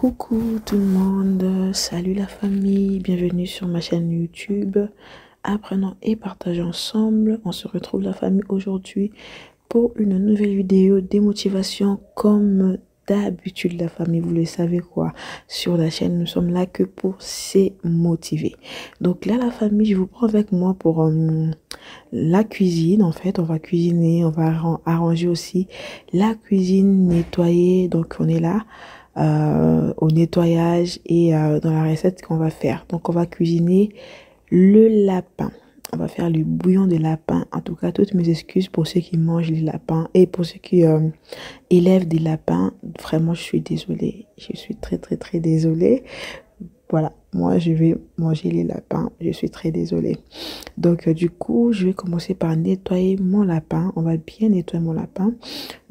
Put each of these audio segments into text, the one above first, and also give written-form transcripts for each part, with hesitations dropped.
Coucou tout le monde, salut la famille, bienvenue sur ma chaîne YouTube. Apprenons et partageons ensemble. On se retrouve la famille aujourd'hui pour une nouvelle vidéo démotivation comme d'habitude la famille, vous le savez quoi. Sur la chaîne, nous sommes là que pour se motiver. Donc là la famille, je vous prends avec moi pour la cuisine. En fait, on va cuisiner, on va arranger aussi la cuisine, nettoyer. Donc on est là. Au nettoyage et dans la recette qu'on va faire. Donc on va cuisiner le lapin. On va faire le bouillon de lapin. En tout cas, toutes mes excuses pour ceux qui mangent les lapins et pour ceux qui élèvent des lapins. Vraiment, je suis désolée. Je suis très désolée. Voilà, moi je vais manger les lapins. Je suis très désolée. Donc du coup, je vais commencer par nettoyer mon lapin. On va bien nettoyer mon lapin.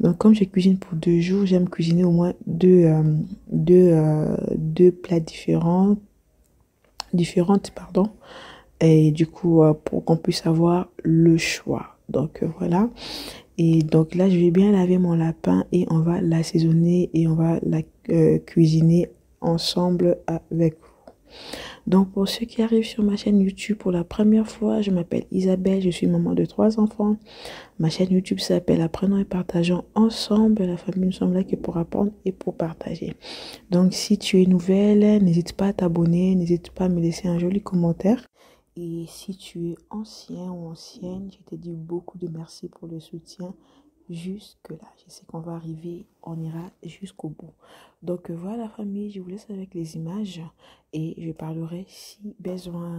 Donc comme je cuisine pour 2 jours, j'aime cuisiner au moins deux plats différentes, pardon. Et du coup, pour qu'on puisse avoir le choix. Donc voilà. Et donc là, je vais bien laver mon lapin et on va l'assaisonner et on va la cuisiner ensemble avec vous. Donc pour ceux qui arrivent sur ma chaîne YouTube pour la première fois, je m'appelle Isabelle, je suis maman de 3 enfants. Ma chaîne YouTube s'appelle Apprenons et partageons ensemble. La famille, nous sommes là que pour apprendre et pour partager. Donc si tu es nouvelle, n'hésite pas à t'abonner, n'hésite pas à me laisser un joli commentaire. Et si tu es ancien ou ancienne, je te dis beaucoup de merci pour le soutien jusque là. Je sais qu'on va arriver, on ira jusqu'au bout. Donc voilà famille, je vous laisse avec les images et je parlerai si besoin.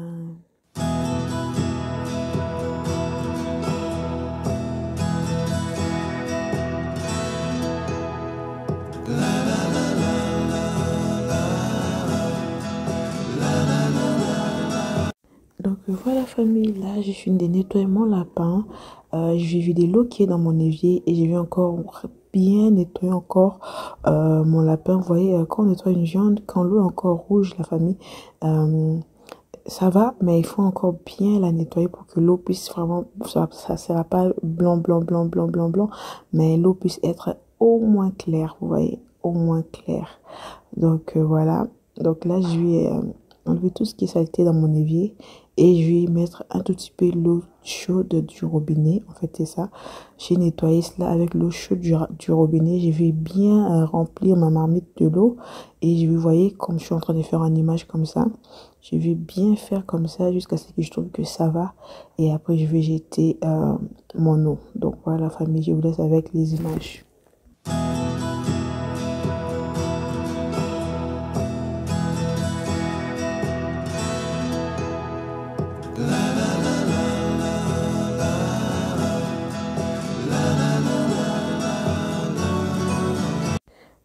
Donc voilà famille, là je suis de nettoyer mon lapin. Je vais vider l'eau qui est dans mon évier et je vais encore bien nettoyer encore mon lapin. Vous voyez, quand on nettoie une viande, quand l'eau est encore rouge, la famille, ça va, mais il faut encore bien la nettoyer pour que l'eau puisse vraiment, ça sera pas blanc, mais l'eau puisse être au moins claire, vous voyez, au moins claire. Donc voilà, donc là je vais enlever tout ce qui est saleté dans mon évier et je vais mettre un tout petit peu l'eau chaude du robinet. En fait c'est ça, j'ai nettoyé cela avec l'eau chaude du robinet. Je vais bien remplir ma marmite de l'eau et je vais, vous voyez, comme je suis en train de faire une image comme ça, je vais bien faire comme ça jusqu'à ce que je trouve que ça va et après je vais jeter mon eau. Donc voilà la famille, je vous laisse avec les images.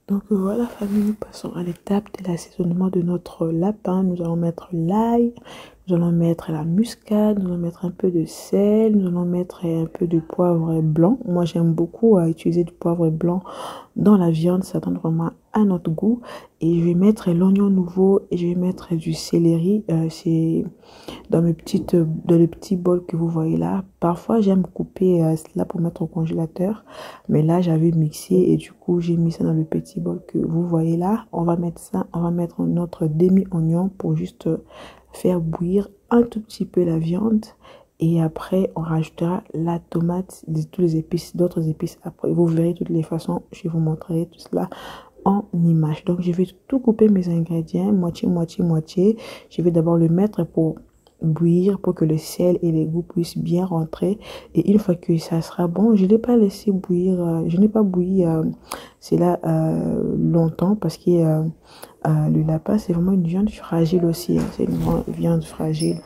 Donc voilà famille, passons à l'étape de l'assaisonnement de notre lapin. Nous allons mettre l'ail, nous allons mettre la muscade, nous allons mettre un peu de sel, nous allons mettre un peu de poivre blanc. Moi j'aime beaucoup utiliser du poivre blanc dans la viande, ça donne vraiment un autre goût. Et je vais mettre l'oignon nouveau et je vais mettre du céleri. C'est dans le petit bol que vous voyez là. Parfois j'aime couper cela pour mettre au congélateur, mais là j'avais mixé et du coup j'ai mis ça dans le petit bol que vous voyez là. On va mettre ça, on va mettre notre demi-oignon pour juste faire bouillir un tout petit peu la viande. Et après, on rajoutera la tomate, toutes les épices, d'autres épices après. Vous verrez de toutes les façons, je vous montrerai tout cela en image. Donc, je vais tout couper mes ingrédients, moitié. Je vais d'abord le mettre pour bouillir, pour que le sel et les goûts puissent bien rentrer. Et une fois que ça sera bon, je ne l'ai pas laissé bouillir, je n'ai pas bouilli cela longtemps parce que le lapin, c'est vraiment une viande fragile aussi. Hein, c'est une viande fragile.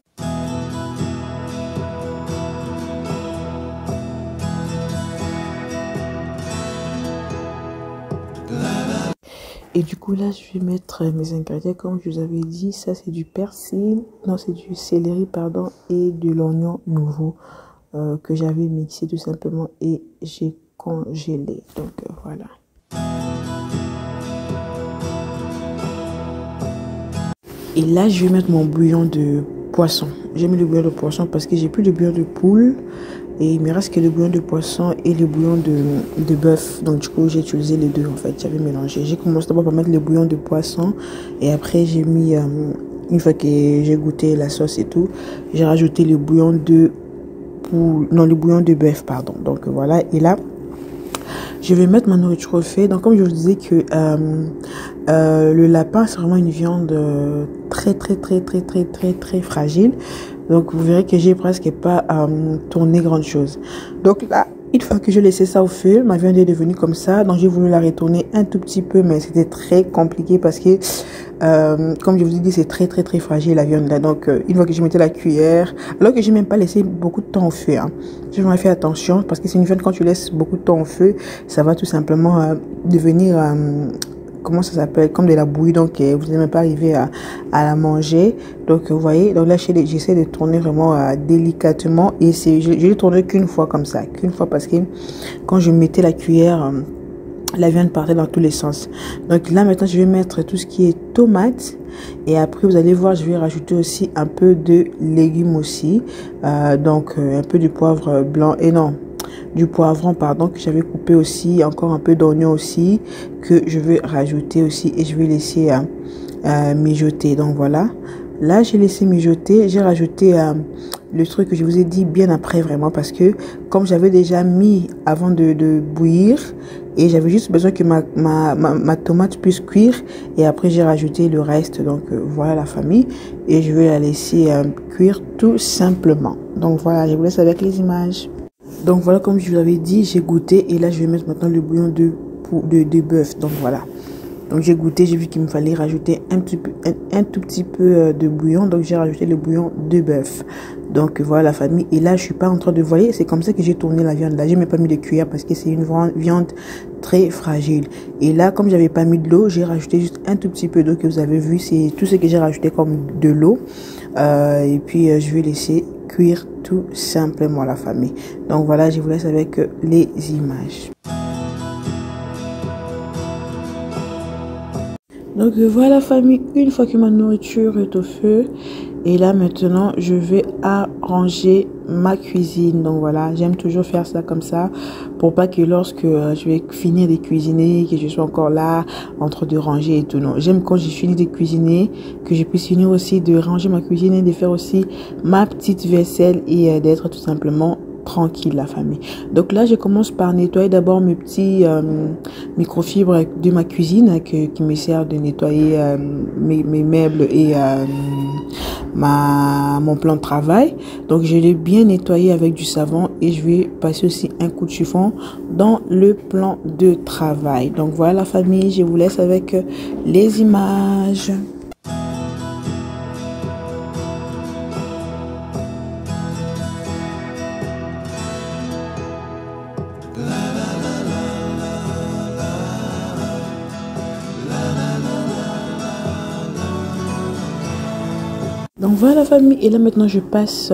Et du coup là je vais mettre mes ingrédients comme je vous avais dit. Ça c'est du persil, non c'est du céleri pardon, et de l'oignon nouveau que j'avais mixé tout simplement et j'ai congelé. Donc voilà. Et là je vais mettre mon bouillon de poisson. J'ai mis le bouillon de poisson parce que j'ai plus de bouillon de poule. et il me reste que le bouillon de poisson et le bouillon de bœuf. Donc du coup j'ai utilisé les deux en fait, j'avais mélangé. J'ai commencé d'abord par mettre le bouillon de poisson et après j'ai mis, une fois que j'ai goûté la sauce et tout, j'ai rajouté le bouillon de le bouillon de bœuf, pardon. Donc voilà, et là je vais mettre ma nourriture au fait. Donc comme je vous disais que le lapin c'est vraiment une viande très fragile. Donc vous verrez que j'ai presque pas tourné grand chose. Donc là, une fois que je laissais ça au feu, ma viande est devenue comme ça. Donc j'ai voulu la retourner un tout petit peu, mais c'était très compliqué parce que comme je vous ai dit, c'est très fragile la viande là. Donc une fois que je mettais la cuillère, alors que j'ai même pas laissé beaucoup de temps au feu, hein. J'ai vraiment fait attention parce que c'est une viande, quand tu laisses beaucoup de temps au feu, ça va tout simplement devenir comment ça s'appelle, comme de la bouillie. Donc vous n'allez même pas arriver à la manger. Donc vous voyez, donc là j'essaie de tourner vraiment délicatement, et je l'ai tourné qu'une fois comme ça, qu'une fois, parce que quand je mettais la cuillère, la viande partait dans tous les sens. Donc là maintenant je vais mettre tout ce qui est tomate, et après vous allez voir, je vais rajouter aussi un peu de légumes aussi, donc un peu du poivre blanc, et non, du poivron pardon, que j'avais coupé aussi, encore un peu d'oignon aussi que je vais rajouter aussi, et je vais laisser mijoter. Donc voilà, là j'ai laissé mijoter, j'ai rajouté le truc que je vous ai dit bien après, vraiment, parce que comme j'avais déjà mis avant de bouillir, et j'avais juste besoin que ma tomate puisse cuire, et après j'ai rajouté le reste. Donc voilà la famille, et je vais la laisser cuire tout simplement. Donc voilà, je vous laisse avec les images. Donc voilà, comme je vous l'avais dit, j'ai goûté, et là je vais mettre maintenant le bouillon de bœuf. Donc voilà, donc j'ai goûté, j'ai vu qu'il me fallait rajouter un tout petit peu de bouillon, donc j'ai rajouté le bouillon de bœuf. Donc voilà la famille, et là je suis pas en train de voiler, c'est comme ça que j'ai tourné la viande. Là j'ai même pas mis de cuillère parce que c'est une viande très fragile. Et là, comme j'avais pas mis de l'eau, j'ai rajouté juste un tout petit peu d'eau que vous avez vu, c'est tout ce que j'ai rajouté comme de l'eau, et puis je vais laisser cuire tout simplement la famille. Donc voilà, je vous laisse avec les images. Donc voilà famille, une fois que ma nourriture est au feu, et là maintenant je vais arranger ma cuisine. Donc voilà, j'aime toujours faire ça comme ça, pour pas que lorsque je vais finir de cuisiner, que je sois encore là en train de ranger et tout. Non, j'aime quand j'ai fini de cuisiner, que je puisse finir aussi de ranger ma cuisine et de faire aussi ma petite vaisselle, et d'être tout simplement tranquille la famille. Donc là je commence par nettoyer d'abord mes petits microfibres de ma cuisine qui me servent de nettoyer mes meubles et mon plan de travail. Donc je l'ai bien nettoyé avec du savon, et je vais passer aussi un coup de chiffon dans le plan de travail. Donc voilà la famille, je vous laisse avec les images. Donc voilà la famille, et là maintenant je passe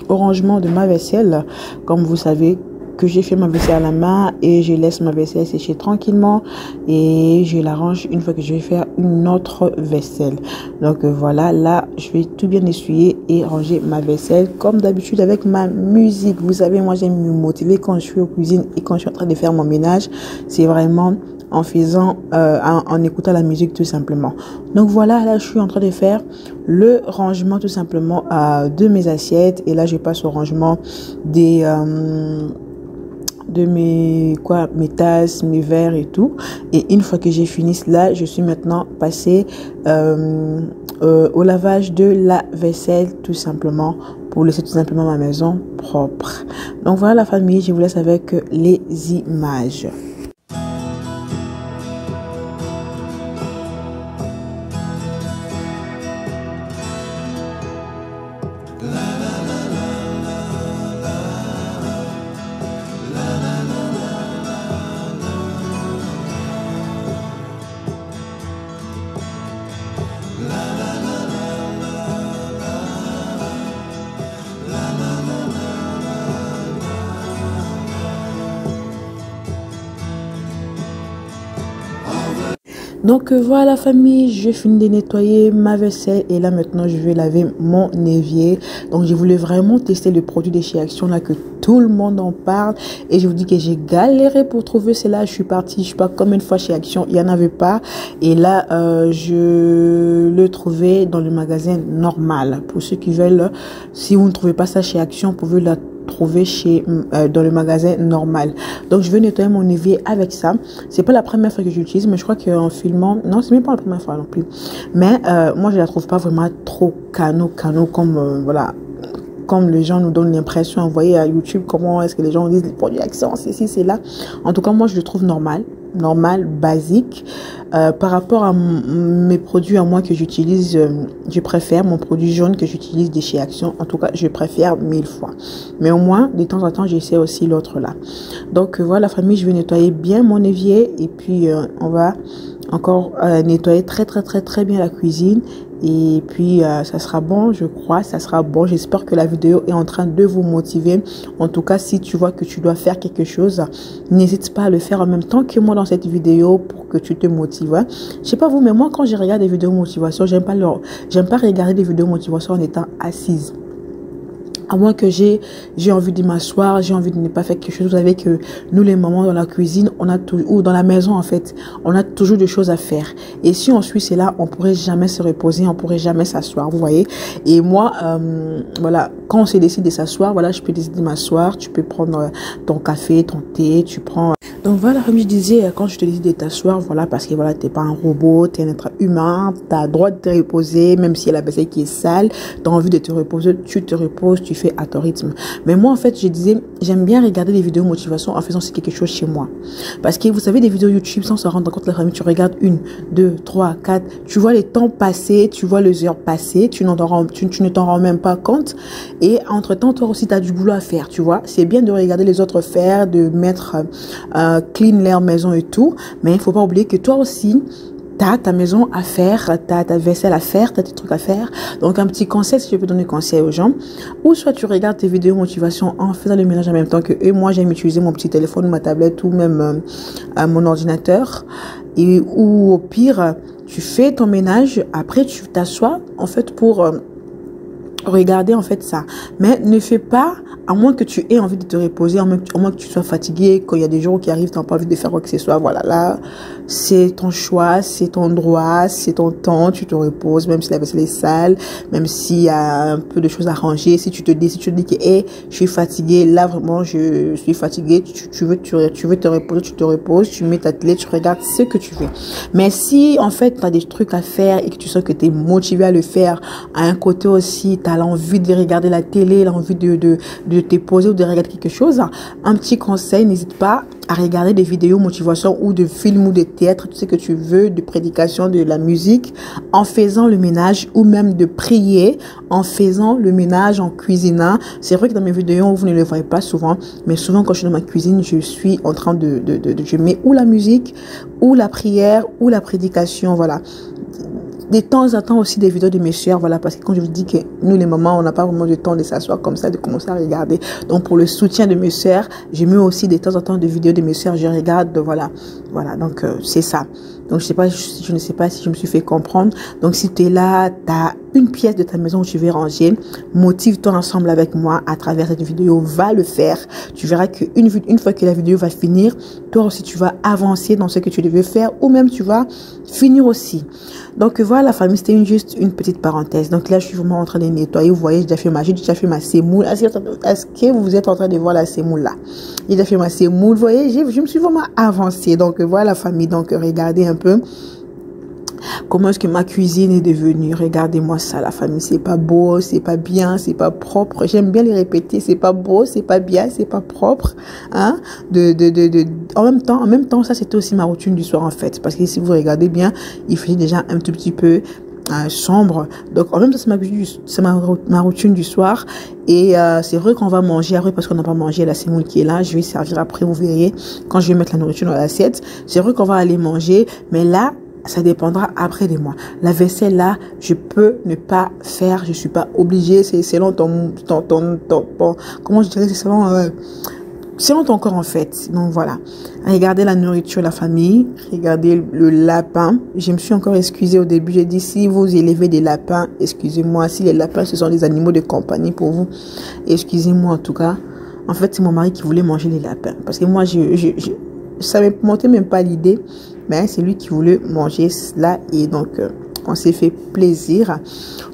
au rangement de ma vaisselle. Comme vous savez que j'ai fait ma vaisselle à la main, et je laisse ma vaisselle sécher tranquillement, et je la range une fois que je vais faire une autre vaisselle. Donc voilà, là je vais tout bien essuyer et ranger ma vaisselle comme d'habitude avec ma musique. Vous savez, moi j'aime me motiver quand je suis aux cuisines et quand je suis en train de faire mon ménage. C'est vraiment en faisant, en écoutant la musique tout simplement. Donc voilà, là je suis en train de faire le rangement tout simplement de mes assiettes, et là je passe au rangement de mes tasses, mes verres et tout. Et une fois que j'ai fini cela, je suis maintenant passée au lavage de la vaisselle tout simplement, pour laisser tout simplement ma maison propre. Donc voilà la famille, je vous laisse avec les images. Donc voilà famille, je finis de nettoyer ma vaisselle et là maintenant je vais laver mon évier. Donc j'ai voulu vraiment tester le produit de chez Action là que tout le monde en parle et je vous dis que j'ai galéré pour trouver cela. Je suis partie, je sais pas combien de fois chez Action, il y en avait pas et là je le trouvais dans le magasin normal. Pour ceux qui veulent, si vous ne trouvez pas ça chez Action, vous pouvez la trouver chez dans le magasin normal. Donc je vais nettoyer mon évier avec ça. C'est pas la première fois que j'utilise, mais je crois qu'en filmant, non, c'est même pas la première fois non plus, mais moi je la trouve pas vraiment trop cano comme voilà, comme les gens nous donnent l'impression. Vous voyez à YouTube comment est-ce que les gens disent les produits Action, c'est ici, c'est là. En tout cas moi je le trouve normal, basique. Par rapport à mes produits à moi que j'utilise, je préfère mon produit jaune que j'utilise de chez Action. En tout cas, je préfère 1000 fois. Mais au moins, de temps en temps, j'essaie aussi l'autre là. Donc voilà la famille, je vais nettoyer bien mon évier et puis on va encore nettoyer très bien la cuisine. Et puis ça sera bon, je crois, ça sera bon. J'espère que la vidéo est en train de vous motiver. En tout cas, si tu vois que tu dois faire quelque chose, n'hésite pas à le faire en même temps que moi dans cette vidéo pour que tu te motives. Hein. Je sais pas vous, mais moi quand je regarde des vidéos motivation, j'aime pas regarder des vidéos motivation en étant assise. À moins que j'ai envie de m'asseoir, j'ai envie de ne pas faire quelque chose. Vous savez que nous, les mamans dans la cuisine, on a tout, ou dans la maison en fait, on a toujours des choses à faire. Et si on suit cela, on pourrait jamais se reposer, on pourrait jamais s'asseoir, vous voyez. Et moi, voilà, quand on se décide de s'asseoir, voilà, je peux décider de m'asseoir. Tu peux prendre ton café, ton thé, tu prends. Donc voilà, comme je disais, quand je te dis de t'asseoir, voilà, parce que voilà, t'es pas un robot, t'es un être humain, t'as le droit de te reposer, même si y a la vaisselle qui est sale, t'as envie de te reposer, tu te reposes, tu fais à ton rythme. Mais moi, en fait, je disais, j'aime bien regarder des vidéos motivation en faisant quelque chose chez moi. Parce que vous savez, des vidéos YouTube, sans se rendre compte, la famille, tu regardes 1, 2, 3, 4, tu vois les temps passer, tu vois les heures passer, tu ne t'en rends même pas compte. Et entre-temps, toi aussi, tu as du boulot à faire, tu vois. C'est bien de regarder les autres faire, de mettre clean leur maison et tout. Mais il faut pas oublier que toi aussi, t'as ta maison à faire, t'as ta vaisselle à faire, t'as tes trucs à faire. Donc, un petit conseil, si je peux donner conseil aux gens, ou soit tu regardes tes vidéos motivation en faisant le ménage en même temps que eux. Moi, j'aime utiliser mon petit téléphone, ma tablette ou même mon ordinateur. Et, ou au pire, tu fais ton ménage, après tu t'assois en fait pour regarder en fait ça. Mais ne fais pas, à moins que tu aies envie de te reposer, à moins que tu sois fatigué, quand il y a des jours qui arrivent, tu n'as pas envie de faire quoi que ce soit. Voilà, là, c'est ton choix, c'est ton droit, c'est ton temps, tu te reposes, même si la vaisselle est sale, même s'il y a un peu de choses à ranger. Si tu te dis que, hey, je suis fatigué, là vraiment, je suis fatigué, tu veux te reposer, tu te reposes, tu mets ta télé, tu regardes ce que tu veux. Mais si, en fait, tu as des trucs à faire et que tu sens que tu es motivé à le faire, à un côté aussi, tu as l'envie de regarder la télé, l'envie de te poser ou de regarder quelque chose, un petit conseil, n'hésite pas à regarder des vidéos motivation ou de films ou de théâtre, tout ce que tu veux, de prédication, de la musique, en faisant le ménage ou même de prier en faisant le ménage, en cuisinant. C'est vrai que dans mes vidéos, vous ne le voyez pas souvent, mais souvent quand je suis dans ma cuisine, je suis en train je mets ou la musique, ou la prière, ou la prédication, voilà. De temps en temps aussi des vidéos de mes soeurs, voilà, parce que quand je vous dis que nous les mamans, on n'a pas vraiment de temps de s'asseoir comme ça, de commencer à regarder. Donc pour le soutien de mes soeurs, j'ai mis aussi de temps en temps des vidéos de mes soeurs, je regarde, voilà, donc c'est ça. Donc je ne sais pas si je me suis fait comprendre. Donc si tu es là, tu as une pièce de ta maison où tu veux ranger, motive-toi ensemble avec moi à travers cette vidéo, va le faire. Tu verras qu'une fois que la vidéo va finir, toi aussi tu vas avancer dans ce que tu devais faire ou même tu vas finir aussi. Donc voilà la famille, c'était juste une petite parenthèse. Donc là je suis vraiment en train de nettoyer. Vous voyez, j'ai déjà fait ma semoule. Est-ce que vous êtes en train de voir la semoule là? J'ai déjà fait ma semoule. Vous voyez, je me suis vraiment avancée. Donc voilà la famille, donc regardez un peu comment est-ce que ma cuisine est devenue. Regardez-moi ça la famille, c'est pas beau, c'est pas bien, c'est pas propre. J'aime bien les répéter, c'est pas beau, c'est pas bien, c'est pas propre, hein. En même temps ça c'était aussi ma routine du soir en fait, parce que si vous regardez bien, il faisait déjà un tout petit peu sombre. Donc en même temps c'est ma routine du soir. Et c'est vrai qu'on va manger après parce qu'on n'a pas mangé la semoule qui est là. Je vais servir après, vous verrez quand je vais mettre la nourriture dans l'assiette. C'est vrai qu'on va aller manger, mais là ça dépendra après de moi. La vaisselle là, je peux ne pas faire, je suis pas obligée. C'est selon comment je dirais, c'est selon c'est longtemps encore en fait. Donc voilà, regardez la nourriture, la famille, regardez le lapin. Je me suis encore excusée au début, j'ai dit si vous élevez des lapins, excusez-moi, si les lapins ce sont des animaux de compagnie pour vous, excusez-moi en tout cas. En fait, c'est mon mari qui voulait manger les lapins. Parce que moi, ça ne me montait même pas l'idée. Mais c'est lui qui voulait manger cela. Et donc, on s'est fait plaisir.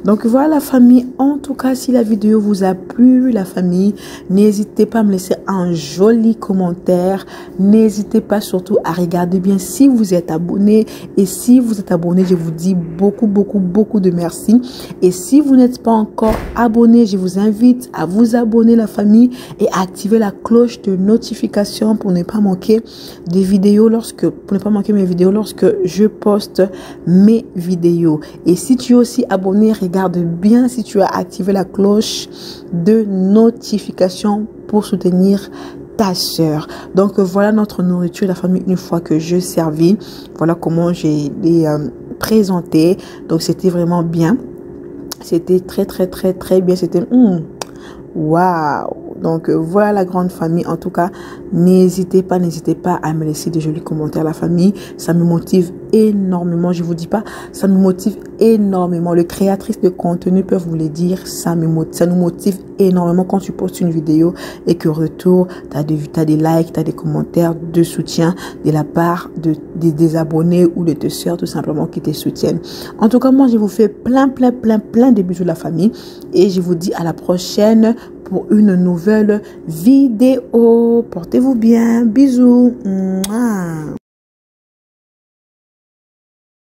Donc, voilà la famille. En tout cas, si la vidéo vous a plu, la famille, n'hésitez pas à me laisser un joli commentaire. N'hésitez pas surtout à regarder bien si vous êtes abonné. Et si vous êtes abonné, je vous dis beaucoup, beaucoup, beaucoup de merci. Et si vous n'êtes pas encore abonné, je vous invite à vous abonner, la famille, et à activer la cloche de notification pour ne pas manquer des vidéos pour ne pas manquer mes vidéos lorsque je poste mes vidéos. Et si tu es aussi abonné, regarde bien si tu as activé la cloche de notification pour soutenir ta soeur. Donc voilà notre nourriture, la famille, une fois que je servis. Voilà comment j'ai présenté. Donc c'était vraiment bien. C'était très, très, très, très bien. C'était waouh. Donc voilà la grande famille. En tout cas, n'hésitez pas à me laisser de jolis commentaires, la famille. Ça me motive énormément. Je vous dis pas, ça me motive énormément. Les créatrices de contenu peuvent vous le dire. Ça nous motive énormément quand tu postes une vidéo et que retour, tu as des likes, tu as des commentaires de soutien de la part des abonnés ou de tes soeurs tout simplement qui te soutiennent. En tout cas, moi, je vous fais plein de bisous de la famille et je vous dis à la prochaine pour une nouvelle vidéo. Portez-vous bien. Bisous. Mouah.